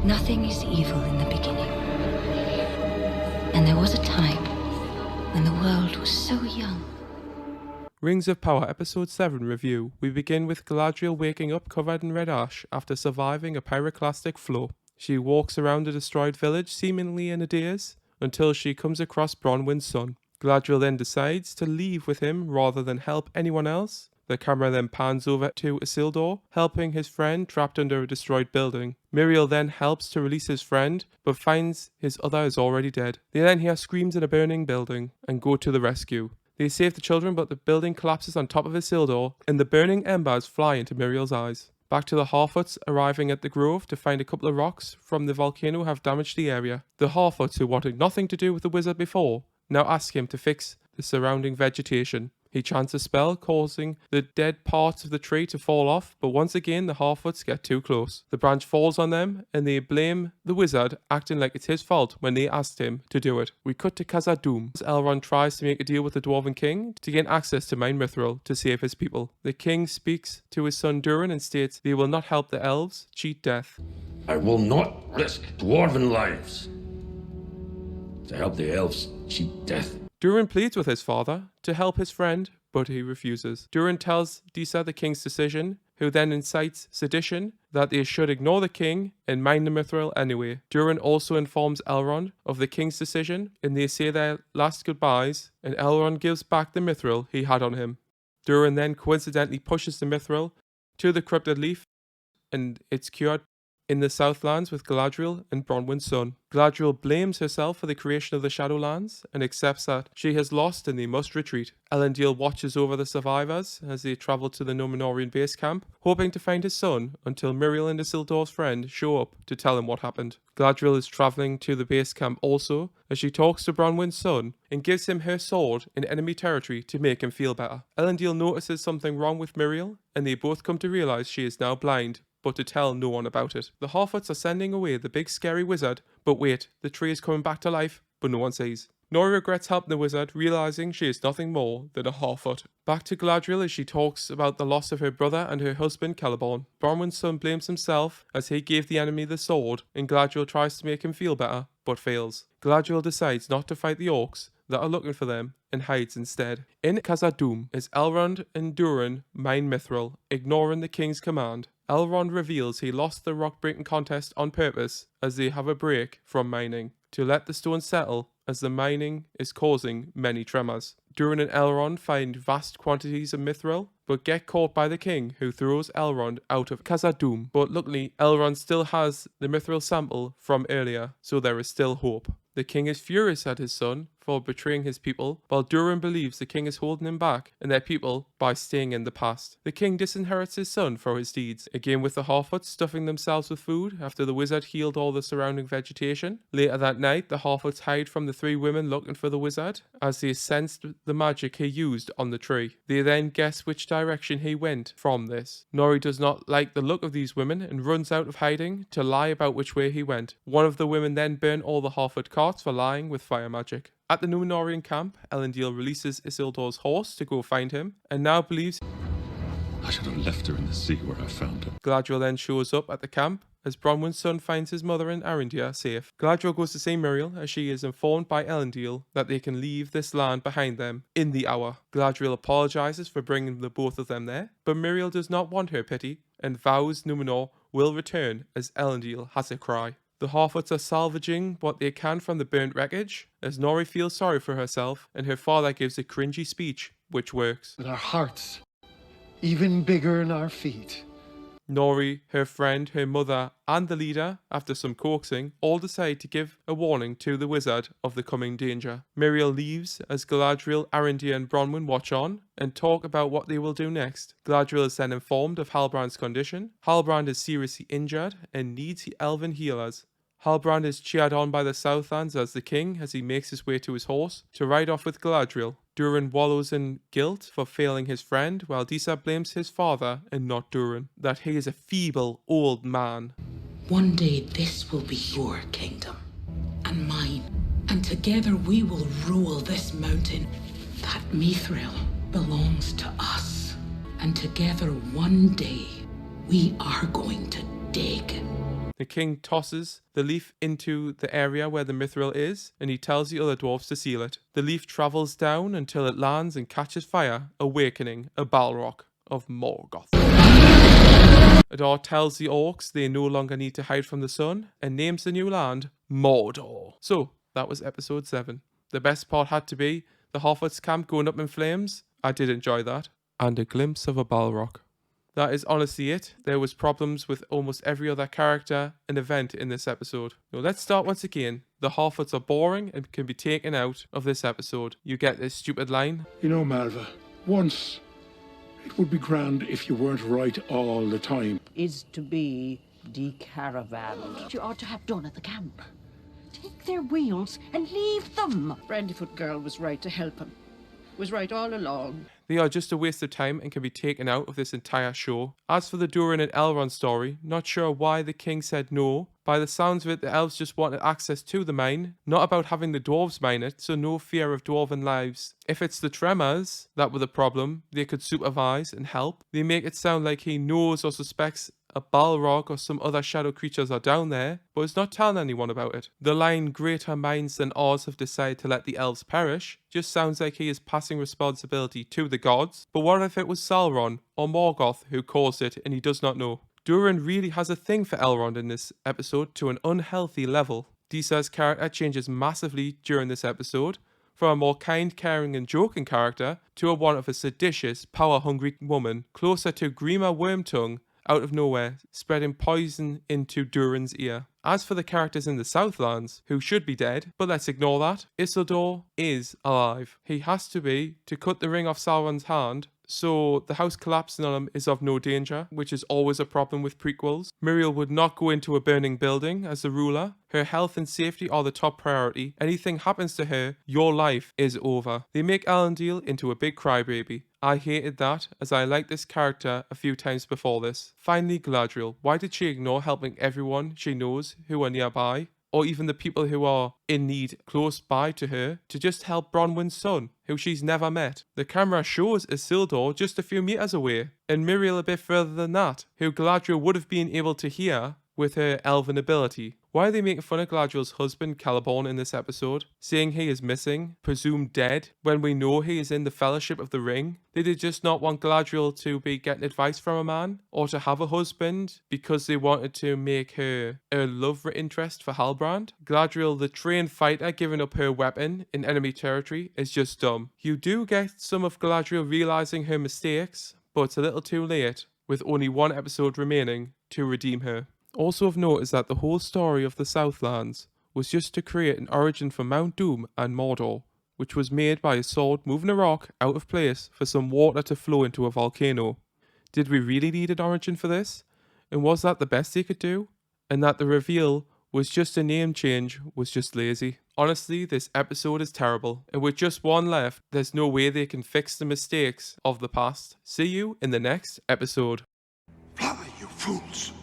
Nothing is evil in the beginning. And there was a time when the world was so young. Rings of Power Episode 7 review. We begin with Galadriel waking up covered in red ash after surviving a pyroclastic flow. She walks around a destroyed village seemingly in a daze until she comes across Bronwyn's son. Galadriel then decides to leave with him rather than help anyone else. The camera then pans over to Isildur, helping his friend trapped under a destroyed building. Miriel then helps to release his friend, but finds his other is already dead. They then hear screams in a burning building and go to the rescue. They save the children, but the building collapses on top of Isildur, and the burning embers fly into Miriel's eyes. Back to the Harfoots arriving at the grove to find a couple of rocks from the volcano have damaged the area. The Harfoots, who wanted nothing to do with the wizard before, now ask him to fix the surrounding vegetation. He chants a spell, causing the dead parts of the tree to fall off, but once again the Harfoots get too close. The branch falls on them, and they blame the wizard, acting like it's his fault when they asked him to do it. We cut to Khazad-dûm as Elrond tries to make a deal with the Dwarven King to gain access to Mine Mithril to save his people. The king speaks to his son Durin and states they will not help the elves cheat death. I will not risk Dwarven lives to help the elves cheat death. Durin pleads with his father to help his friend, but he refuses. Durin tells Disa the king's decision, who then incites sedition, that they should ignore the king and mine the mithril anyway. Durin also informs Elrond of the king's decision, and they say their last goodbyes, and Elrond gives back the mithril he had on him. Durin then coincidentally pushes the mithril to the Cryptid Leaf, and it's cured in the Southlands with Galadriel and Bronwyn's son. Galadriel blames herself for the creation of the Shadowlands and accepts that she has lost and they must retreat. Elendil watches over the survivors as they travel to the Númenórean base camp, hoping to find his son until Miriel and Isildur's friend show up to tell him what happened. Galadriel is traveling to the base camp also as she talks to Bronwyn's son and gives him her sword in enemy territory to make him feel better. Elendil notices something wrong with Miriel and they both come to realize she is now blind, but to tell no one about it. The Harfoots are sending away the big scary wizard, but wait, the tree is coming back to life, but no one sees. Nori regrets helping the wizard, realizing she is nothing more than a Harfoot. Back to Galadriel as she talks about the loss of her brother and her husband Celeborn. Bronwyn's son blames himself as he gave the enemy the sword, and Galadriel tries to make him feel better, but fails. Galadriel decides not to fight the orcs that are looking for them and hides instead. In Khazad-dûm is Elrond and Durin mine mithril, ignoring the king's command. Elrond reveals he lost the rock-breaking contest on purpose as they have a break from mining to let the stone settle as the mining is causing many tremors. Durin and Elrond find vast quantities of mithril but get caught by the king who throws Elrond out of Khazad-dûm. But luckily Elrond still has the mithril sample from earlier, so there is still hope. The king is furious at his son for betraying his people, while Durin believes the king is holding him back and their people by staying in the past. The king disinherits his son for his deeds, again with the Harfoots stuffing themselves with food after the wizard healed all the surrounding vegetation. Later that night, the Harfoots hide from the three women looking for the wizard as they sensed the magic he used on the tree. They then guess which direction he went from this. Nori does not like the look of these women and runs out of hiding to lie about which way he went. One of the women then burn all the Harfoot carts for lying with fire magic. At the Númenórean camp, Elendil releases Isildur's horse to go find him, and now believes I should have left her in the sea where I found her. Galadriel then shows up at the camp as Bronwyn's son finds his mother and Arindir safe. Galadriel goes to see Miriel as she is informed by Elendil that they can leave this land behind them in the hour. Galadriel apologizes for bringing the both of them there, but Miriel does not want her pity and vows Númenor will return as Elendil has a cry. The Harfoots are salvaging what they can from the burnt wreckage, as Nori feels sorry for herself, and her father gives a cringy speech, which works. With our hearts even bigger than our feet. Nori, her friend, her mother, and the leader, after some coaxing, all decide to give a warning to the wizard of the coming danger. Miriel leaves as Galadriel, Arindir, and Bronwyn watch on and talk about what they will do next. Galadriel is then informed of Halbrand's condition. Halbrand is seriously injured and needs elven healers. Halbrand is cheered on by the Southlands as the king as he makes his way to his horse to ride off with Galadriel. Durin wallows in guilt for failing his friend, while Disa blames his father and not Durin, that he is a feeble old man. One day this will be your kingdom and mine, and together we will rule this mountain. That mithril belongs to us, and together one day we are going to dig. The king tosses the leaf into the area where the mithril is, and he tells the other dwarves to seal it. The leaf travels down until it lands and catches fire, awakening a Balrog of Morgoth. Adar tells the orcs they no longer need to hide from the sun, and names the new land Mordor. So, that was episode 7. The best part had to be the Harfoots camp going up in flames. I did enjoy that. And a glimpse of a Balrog. That is honestly it. There was problems with almost every other character and event in this episode. Now let's start once again. The Harfoots are boring and can be taken out of this episode. You get this stupid line. You know, Malva, once it would be grand if you weren't right all the time. Is to be decaravaned. You ought to have done at the camp. Take their wheels and leave them. Brandyfoot girl was right to help him. Was right all along. They are just a waste of time and can be taken out of this entire show. As for the Durin and Elrond story, not sure why the king said no. By the sounds of it, the elves just wanted access to the mine, not about having the dwarves mine it, so no fear of dwarven lives. If it's the Tremors that were the problem, they could supervise and help. They make it sound like he knows or suspects a Balrog or some other shadow creatures are down there, but is not telling anyone about it. The line, greater minds than ours have decided to let the elves perish, just sounds like he is passing responsibility to the gods. But what if it was Sauron or Morgoth who caused it and he does not know? Durin really has a thing for Elrond in this episode to an unhealthy level. Disa's character changes massively during this episode, from a more kind, caring and joking character to one of a seditious, power-hungry woman, closer to Grima Wormtongue out of nowhere, spreading poison into Durin's ear. As for the characters in the Southlands, who should be dead, but let's ignore that, Isildur is alive. He has to be to cut the ring off Sauron's hand, so the house collapsing on him is of no danger, which is always a problem with prequels. Miriel would not go into a burning building as the ruler. Her health and safety are the top priority. Anything happens to her, your life is over. They make Elendil into a big crybaby. I hated that, as I liked this character a few times before this. Finally, Galadriel. Why did she ignore helping everyone she knows who are nearby? Or even the people who are in need close by to her, to just help Bronwyn's son, who she's never met. The camera shows Isildur just a few meters away, and Miriel a bit further than that, who Galadriel would have been able to hear with her elven ability. Why are they making fun of Galadriel's husband, Celeborn, in this episode? Saying he is missing, presumed dead, when we know he is in the Fellowship of the Ring? Did they just not want Galadriel to be getting advice from a man? Or to have a husband? Because they wanted to make her a love interest for Halbrand? Galadriel, the trained fighter, giving up her weapon in enemy territory is just dumb. You do get some of Galadriel realizing her mistakes, but it's a little too late, with only one episode remaining to redeem her. Also of note is that the whole story of the Southlands was just to create an origin for Mount Doom and Mordor, which was made by a sword moving a rock out of place for some water to flow into a volcano. Did we really need an origin for this? And was that the best they could do? And that the reveal was just a name change was just lazy. Honestly, this episode is terrible, and with just one left, there's no way they can fix the mistakes of the past. See you in the next episode. Fly, you fools!